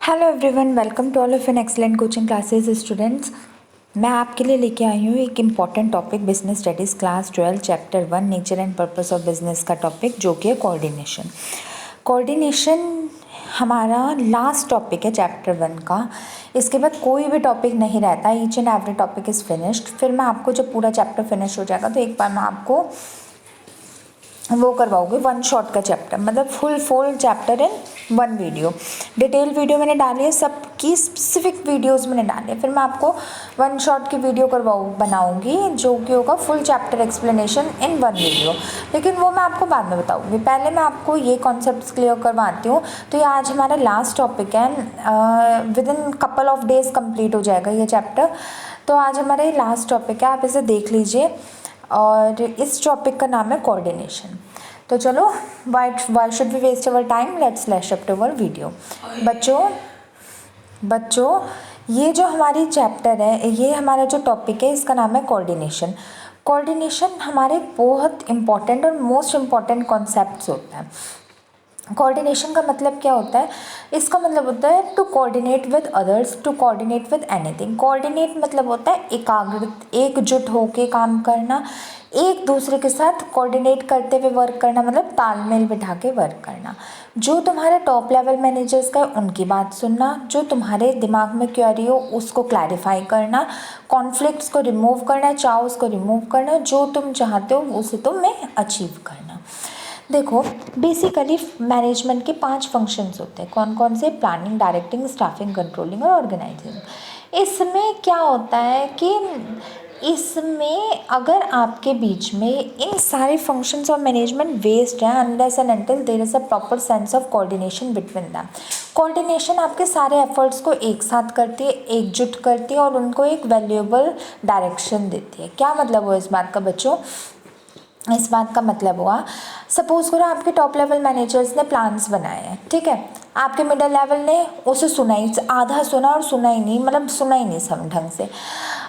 Hello everyone, welcome to all of an excellent coaching classes students. मैं आपके लिए लेके आई हूँ एक important topic, business studies class 12 chapter 1 nature and purpose of business का टॉपिक, जो कि है कोऑर्डिनेशन। कोऑर्डिनेशन हमारा लास्ट टॉपिक है चैप्टर 1 का। इसके बाद कोई भी टॉपिक नहीं रहता, each and every topic is finished. फिर मैं आपको जब पूरा चैप्टर फिनिश हो जाएगा तो एक बार मैं आपको वो करवाओगे वन शॉट का चैप्टर, मतलब full chapter in one video. Detail video मैंने डाली है, सबकी स्पेसिफिक वीडियोस मैंने डाली है। फिर मैं आपको वन शॉट की वीडियो बनाऊंगी जो कि होगा full chapter explanation in one video, लेकिन वो मैं आपको बाद में बताऊंगी। पहले मैं आपको ये कॉन्सेप्ट्स क्लियर करवाती हूँ। तो ये आज हमारा लास्ट टॉपिक है, with in couple of days complete हो जाएगा ये चैप्टर। तो आज हमारा ये लास्ट टॉपिक है, आप इसे देख लीजिए। और इस टॉपिक का नाम है कोऑर्डिनेशन। तो चलो, why should we waste our time, let's flash up to our video. बच्चों ये जो हमारी चैप्टर है, ये हमारा जो टॉपिक है, इसका नाम है कोऑर्डिनेशन। कोऑर्डिनेशन हमारे बहुत इंपॉर्टेंट और मोस्ट इम्पॉर्टेंट कॉन्सेप्ट्स होता है। कोऑर्डिनेशन का मतलब क्या होता है? इसका मतलब होता है to coordinate with others, to coordinate with anything. Coordinate मतलब होता है एकजुट होके काम करना, एक दूसरे के साथ कोऑर्डिनेट करते हुए वर्क करना, मतलब तालमेल बिठा के वर्क करना। जो तुम्हारे टॉप लेवल मैनेजर्स का है उनकी बात सुनना, जो तुम्हारे दिमाग में क्वेरी हो उसको क्लैरिफाई करना, कॉन्फ्लिक्ट्स को रिमूव करना, चाउस को रिमूव करना, जो तुम चाहते हो उसे तुम्हें अचीव करना। देखो, बेसिकली मैनेजमेंट के 5 फंक्शंस होते हैं। कौन कौन से? प्लानिंग, डायरेक्टिंग, स्टाफिंग, कंट्रोलिंग और ऑर्गेनाइजिंग। इसमें क्या होता है कि इसमें अगर आपके बीच में इन सारे फंक्शंस ऑफ मैनेजमेंट वेस्ट है, unless and until there is a proper sense of coordination between them. Coordination आपके सारे एफर्ट्स को एक साथ करती है, एकजुट करती है और उनको एक वैल्यूएबल डायरेक्शन देती है। क्या मतलब हुआ इस बात का बच्चों? इस बात का मतलब हुआ, सपोज करो आपके टॉप लेवल मैनेजर्स ने प्लान्स बनाए हैं, ठीक है। आपके मिडिल लेवल ने उसे सुना ही, आधा सुना और सुना ही नहीं, मतलब सुना ही नहीं सब ढंग से।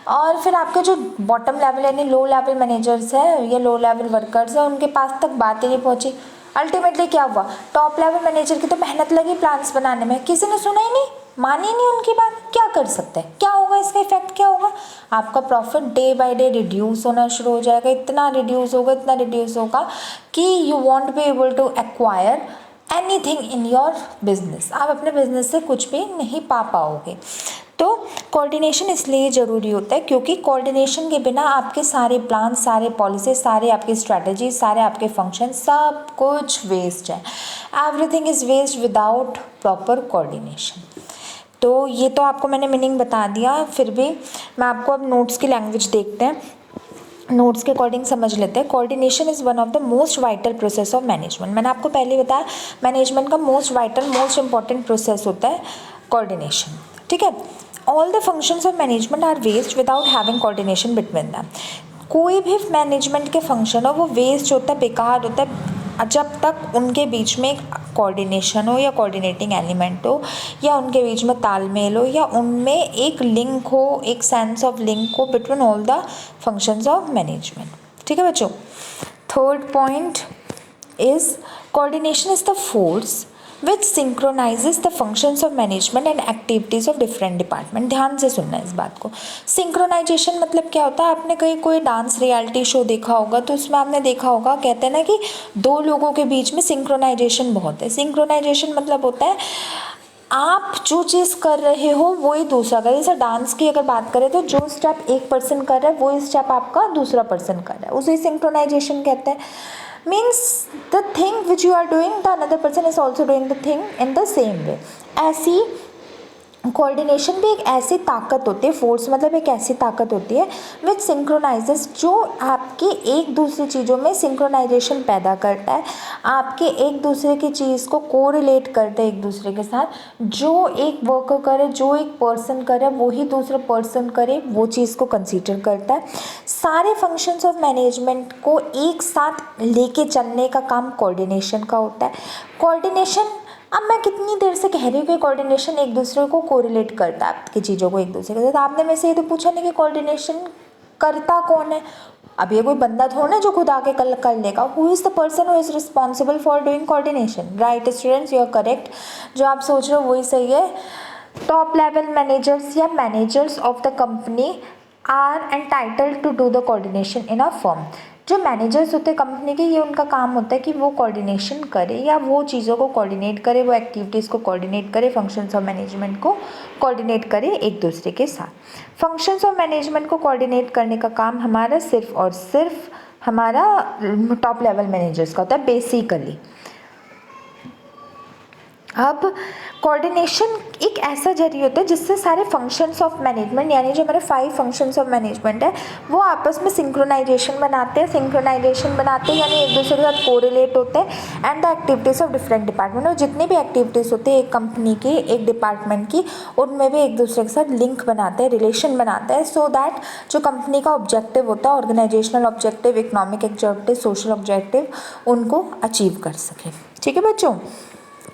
और फिर आपके जो बॉटम लेवल यानी लो लेवल मैनेजर्स हैं या लो लेवल वर्कर्स हैं, उनके पास तक बात ही नहीं पहुंची। अल्टीमेटली क्या हुआ? टॉप लेवल मैनेजर की तो मेहनत लगी प्लान्स बनाने में, किसी ने सुना ही नहीं, मानी नहीं उनकी बात। क्या कर सकते हैं? क्या होगा इसका इफेक्ट? क्या होगा? आपका profit day by day reduce होना शुरू हो जाएगा। इतना रिड्यूस होगा कि you won't be able to acquire anything in your business. आप अपने बिजनेस से कुछ भी नहीं पा पाओगे। तो कोऑर्डिनेशन इसलिए ज़रूरी होता है क्योंकि कोऑर्डिनेशन के बिना आपके सारे प्लान, सारे पॉलिसी, सारे आपके स्ट्रैटेजी, सारे आपके फंक्शन, सब कुछ वेस्ट है। Everything is waste without proper coordination. तो ये तो आपको मैंने मीनिंग बता दिया, फिर भी मैं आपको अब नोट्स की लैंग्वेज देखते हैं, नोट्स के अकॉर्डिंग समझ लेते हैं। Coordination is one of the most vital process of management. मैंने आपको पहले बताया, मैनेजमेंट का most vital, most important process होता है कोऑर्डिनेशन, ठीक है। All the functions of management are waste without having coordination between them. कोई भी मैनेजमेंट के फंक्शन हो वो वेस्ट होता है, बेकार होता है, जब तक उनके बीच में एक कोऑर्डिनेशन हो या कोऑर्डिनेटिंग एलिमेंट हो या उनके बीच में तालमेल हो या उनमें एक लिंक हो, एक सेंस ऑफ लिंक हो between all the functions of management, ठीक है बच्चों। Third point is coordination is the force which synchronizes the functions of management and activities of different department। ध्यान से सुनना इस बात को। सिंक्रोनाइजेशन मतलब क्या होता है? आपने कहीं कोई डांस रियलिटी शो देखा होगा तो उसमें आपने देखा होगा, कहते हैं ना कि दो लोगों के बीच में सिंक्रोनाइजेशन बहुत है। सिंक्रोनाइजेशन मतलब होता है आप जो चीज़ कर रहे हो वही दूसरा करे। जैसे डांस की अगर बात करें तो जो स्टेप एक पर्सन कर रहा है वही स्टेप आपका दूसरा पर्सन कर रहा है, उसे सिंक्रोनाइजेशन कहते हैं। means the thing which you are doing, the another person is also doing the thing in the same way। ऐसी कोऑर्डिनेशन भी एक ऐसी ताकत होती है, फोर्स मतलब एक ऐसी ताकत होती है विच सिंक्रोनाइजेस, जो आपकी एक दूसरी चीज़ों में सिंक्रोनाइजेशन पैदा करता है, आपके एक दूसरे की चीज़ को कोरिलेट करते हैं एक दूसरे के साथ। जो एक वर्कर करे, जो एक पर्सन करे, वही दूसरा पर्सन करे, वो चीज़ को कंसीडर करता है। सारे फंक्शंस ऑफ मैनेजमेंट को एक साथ लेके चलने का काम कोऑर्डिनेशन का होता है। कोऑर्डिनेशन, अब मैं कितनी देर से कह रही हूँ कि कोऑर्डिनेशन एक दूसरे को कोरिलेट करता है आपकी चीज़ों को एक दूसरे के साथ। आपने मेरे से ये तो पूछा नहीं कि कोऑर्डिनेशन करता कौन है। अब ये कोई बंदा थोड़ा ना जो खुद आके कल कर लेगा। Who is the person who is responsible for doing coordination? Right students, you are correct. जो आप सोच रहे हो वही सही है। टॉप लेवल मैनेजर्स या managers of the company are entitled to do the coordination in a firm. जो मैनेजर्स होते हैं कंपनी के, ये उनका काम होता है कि वो कोऑर्डिनेशन करे या वो चीज़ों को कोऑर्डिनेट करे, वो एक्टिविटीज़ को कोऑर्डिनेट करे, फंक्शंस ऑफ मैनेजमेंट को कोऑर्डिनेट करे एक दूसरे के साथ। फंक्शंस ऑफ मैनेजमेंट को कोऑर्डिनेट करने का काम हमारा सिर्फ और सिर्फ हमारा टॉप लेवल मैनेजर्स का होता है बेसिकली। अब कोऑर्डिनेशन एक ऐसा जरिए होता है जिससे सारे फंक्शंस ऑफ मैनेजमेंट, यानी जो हमारे 5 फंक्शंस ऑफ मैनेजमेंट है, वो आपस में सिंक्रोनाइजेशन बनाते हैं यानी एक दूसरे के साथ कोरिलेट होते हैं। And the activities of different department, और जितनी भी एक्टिविटीज़ होती है एक कंपनी की, एक डिपार्टमेंट की, उनमें भी एक दूसरे के साथ लिंक बनाते हैं, रिलेशन बनाते हैं, सो दैट जो कंपनी का ऑब्जेक्टिव होता है, organisational objective, economic objective, social objective, उनको अचीव कर सके। ठीक है बच्चों।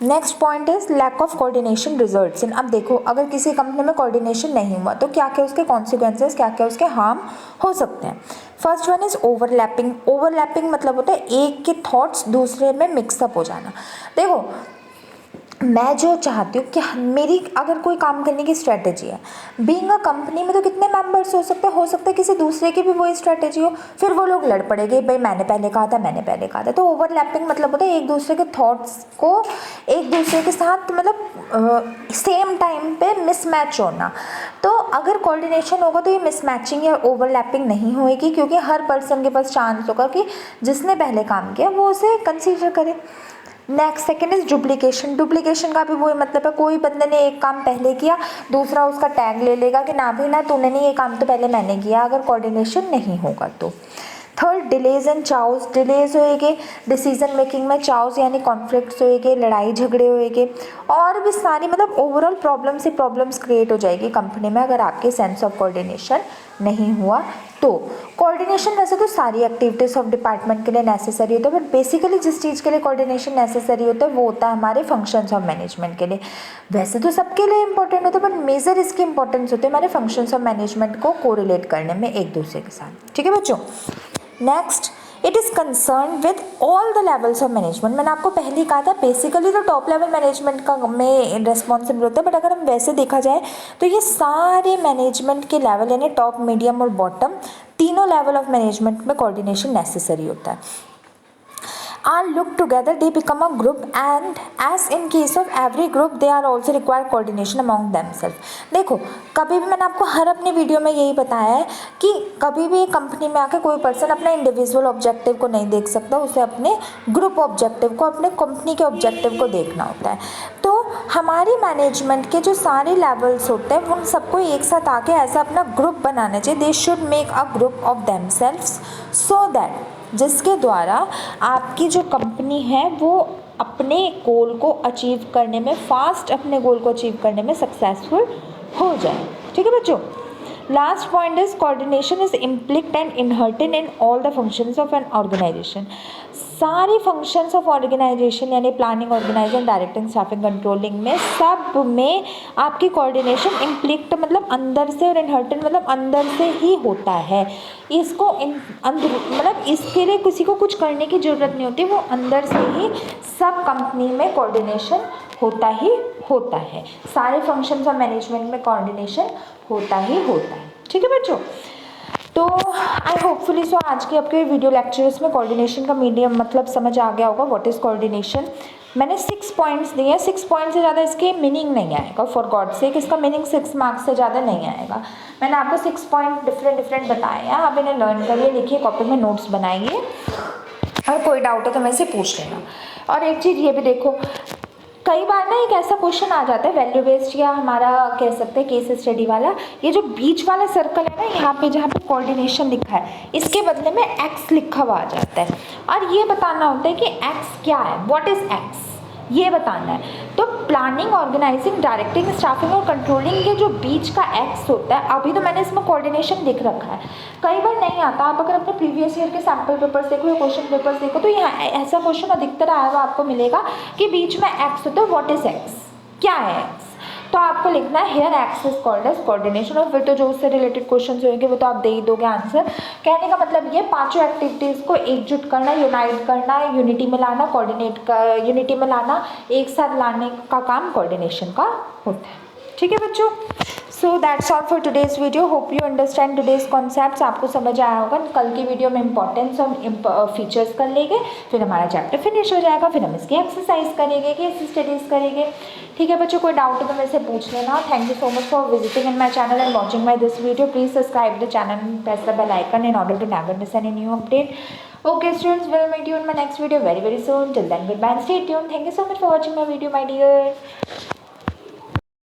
Next point is lack of coordination results in. अब देखो, अगर किसी कंपनी में कोऑर्डिनेशन नहीं हुआ तो क्या क्या उसके कॉन्सिक्वेंसेस, क्या क्या उसके हार्म हो सकते हैं। First one is overlapping. Overlapping मतलब होता है एक के थॉट्स दूसरे में मिक्सअप हो जाना। देखो, मैं जो चाहती हूँ कि मेरी अगर कोई काम करने की स्ट्रेटेजी है, बीइंग अ कंपनी में तो कितने मेंबर्स हो सकते हैं किसी दूसरे की भी वही स्ट्रेटेजी हो, फिर वो लोग लड़ पड़ेंगे, भाई मैंने पहले कहा था। तो ओवरलैपिंग मतलब होता है एक दूसरे के थॉट्स को एक दूसरे के साथ मतलब सेम टाइम पे मिसमैच होना। तो अगर कोऑर्डिनेशन होगा तो ये मिसमैचिंग या ओवरलैपिंग नहीं होएगी, क्योंकि हर पर्सन के पास चांस होगा कि जिसने पहले काम किया वो उसे कंसीडर करे। Next second is duplication. Duplication का भी वही मतलब है, कोई बंदे ने एक काम पहले किया, दूसरा उसका टैग ले लेगा कि ना भी ना तूने नहीं, ये काम तो पहले मैंने किया, अगर कोऑर्डिनेशन नहीं होगा तो। Third, delays and chaos. Delays होएगे डिसीजन मेकिंग में, चाउस यानी कॉन्फ्लिक्ट्स होएगे, लड़ाई झगड़े होएगे, और भी सारी मतलब ओवरऑल प्रॉब्लम्स क्रिएट हो जाएगी कंपनी में अगर आपके सेंस ऑफ कोऑर्डिनेशन नहीं हुआ तो। कोऑर्डिनेशन वैसे तो सारी एक्टिविटीज़ ऑफ डिपार्टमेंट के लिए नेसेसरी होता है, बट बेसिकली जिस चीज़ के लिए कोऑर्डिनेशन नेसेसरी होता है वो होता है हमारे फंक्शंस ऑफ मैनेजमेंट के लिए। वैसे तो सबके लिए इंपॉर्टेंट होता है, बट मेजर इसकी इंपॉर्टेंस होती है हमारे फंक्शंस ऑफ मैनेजमेंट को कोरिलेट करने में एक दूसरे के साथ। ठीक है बच्चों। Next, it is concern with all the levels of management. मैंने आपको पहले ही कहा था बेसिकली तो टॉप लेवल मैनेजमेंट का में रिस्पॉन्सिबल होता है, बट अगर हम वैसे देखा जाए तो ये सारे मैनेजमेंट के लेवल यानी टॉप, मीडियम और बॉटम तीनों लेवल ऑफ मैनेजमेंट में कोऑर्डिनेशन नेसेसरी होता है। Are looked together, they become a group, and as in case of every group they are also require coordination among themselves। देखो, कभी भी मैंने आपको हर अपनी वीडियो में यही बताया है कि कभी भी कंपनी में आके कोई पर्सन अपने इंडिविजुअल ऑब्जेक्टिव को नहीं देख सकता, उसे अपने ग्रुप ऑब्जेक्टिव को, अपने कंपनी के ऑब्जेक्टिव को देखना होता है। तो हमारी मैनेजमेंट के जो सारे लेवल्स होते हैं उन सबको एक साथ आके ऐसा अपना ग्रुप बनाना चाहिए। They should make a group of themselves so that जिसके द्वारा आपकी जो कंपनी है वो अपने गोल को अचीव करने में अपने गोल को अचीव करने में सक्सेसफुल हो जाए। ठीक है बच्चों। Last point is coordination is implicit and inherited in all the functions of an organisation. सारी फंक्शंस ऑफ ऑर्गेनाइजेशन यानी planning, organising, directing, staffing, controlling में सब में आपकी कोऑर्डिनेशन इम्प्लिक्ट मतलब अंदर से और इनहर्टेड मतलब अंदर से ही होता है। इसको मतलब इसके लिए किसी को कुछ करने की ज़रूरत नहीं होती, वो अंदर से ही सब कंपनी में कोऑर्डिनेशन होता है। सारे फंक्शंस ऑफ मैनेजमेंट में कोऑर्डिनेशन होता है। ठीक है बच्चों। तो आई होपफुली सो आज के आपके वीडियो लेक्चर्स में कोऑर्डिनेशन का मीडियम मतलब समझ आ गया होगा। What is coordination. मैंने 6 पॉइंट्स दिए हैं, 6 पॉइंट से ज़्यादा इसके मीनिंग नहीं आएगा, फॉर गॉड सेक इसका मीनिंग 6 मार्क्स से ज़्यादा नहीं आएगा। मैंने आपको 6 पॉइंट डिफरेंट बताए हैं, आप इन्हें लर्न करिए, लिखिए, कॉपी में नोट्स बनाइए, और कोई डाउट हो तो मेरे से पूछ लेना। और एक चीज़ ये भी देखो, कई बार ना एक ऐसा क्वेश्चन आ जाता है वैल्यू बेस्ड या हमारा कह सकते हैं केस स्टडी वाला, ये जो बीच वाला सर्कल है ना यहाँ पे जहाँ पे कोऑर्डिनेशन लिखा है इसके बदले में एक्स लिखा हुआ आ जाता है, और ये बताना होता है कि एक्स क्या है, व्हाट इज़ एक्स, ये बताना है। तो प्लानिंग, ऑर्गेनाइजिंग, डायरेक्टिंग, स्टाफिंग और कंट्रोलिंग के जो बीच का एक्स होता है, अभी तो मैंने इसमें कोऑर्डिनेशन लिख रखा है, कई बार नहीं आता। आप अगर अपने प्रीवियस ईयर के सैम्पल पेपर्स देखो या क्वेश्चन पेपर्स देखो तो यहाँ ऐसा क्वेश्चन अधिकतर आया हुआ आपको मिलेगा कि बीच में एक्स होता है, व्हाट इज एक्स, क्या है एक्स। तो आपको लिखना है here X is called as coordination, और फिर तो जो उससे रिलेटेड क्वेश्चन होंगे वो तो आप दे ही दोगे आंसर। कहने का मतलब ये पांचों एक्टिविटीज़ को एकजुट करना, यूनाइट करना, यूनिटी में लाना, यूनिटी में लाना, एक साथ लाने का काम कोऑर्डिनेशन का होता है। ठीक है बच्चों, so that's all for today's video. Hope you understand today's concepts. आपको समझ आया होगा। कल की वीडियो में इंपॉर्टेंस और फीचर्स कर लेंगे, फिर हमारा चैप्टर फिनिश हो जाएगा, फिर हम इसकी एक्सरसाइज करेंगे, केस स्टडीज करेंगे। ठीक है बच्चों, कोई डाउट हो तो मेरे से पूछ लेना। Thank you so much for visiting in my channel and watching my this video. Please subscribe the channel and press the bell icon in order to never miss any new update. Okay students, we'll meet you in my next video very soon. Till then, goodbye and stay tuned. Thank you so much for watching my video, my dear.